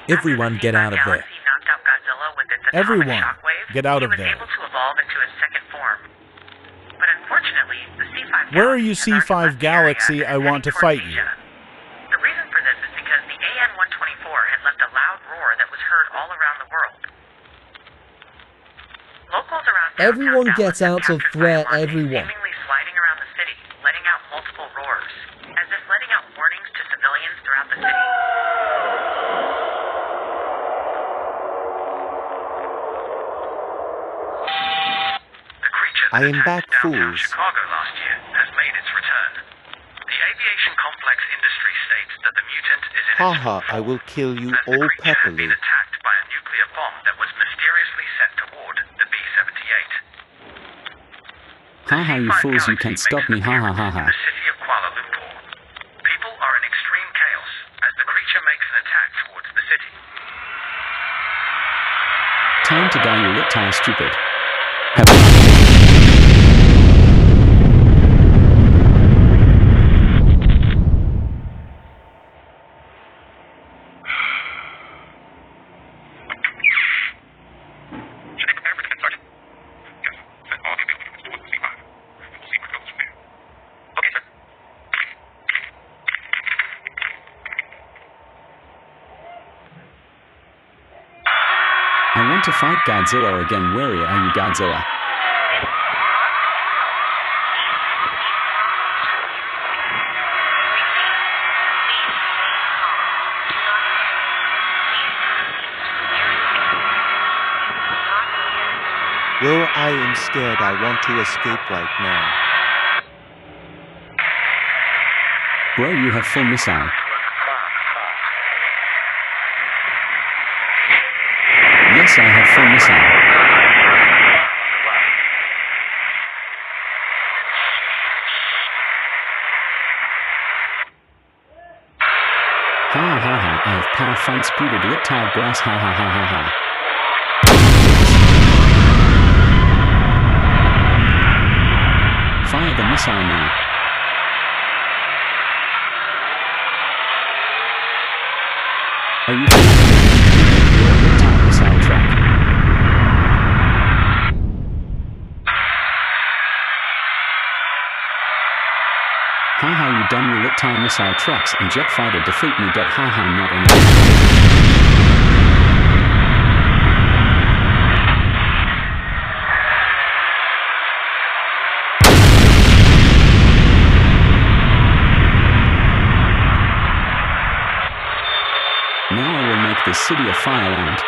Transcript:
Everyone get out of there. Everyone, get out of there. Able to evolve into his second form. But unfortunately, the C5 Where are you, galaxy has C5 left the Galaxy? area I want to heading fight towards you. Asia. The reason for this is because the AN-124 had left a loud roar that was heard all around the world. Locals around downtown Everyone Dallas gets have out to captured threat Biolante everyone. seemingly sliding around the city, letting out multiple roars, as if letting out warnings to civilians throughout the city. The creature I that am back, attacked downtown fools. Chicago last year has made its return. The aviation complex industry states that the mutant is in its Haha, full I will form, kill you as the all creature had been properly. attacked by a nuclear bomb that was mysteriously set toward the B-78. Ha ha, you fools, you can't stop me, ha ha ha ha. In the city of Kuala Lumpur. People are in extreme chaos as the creature makes an attack towards the city. Time to die, you reptile stupid. I want to fight Godzilla again. Where are you, Godzilla? Though I am scared, I want to escape right now. Bro, you have full missile. Yes, I have full missile. Ha ha ha, I have power front speeded reptile grass, ha ha ha ha ha. Fire the missile now. Are you reptile missile track? Ha ha, you dumb, you reptile missile tracks and jet fighter defeat me. Ha ha, not enough. Now I will make this city a fireland.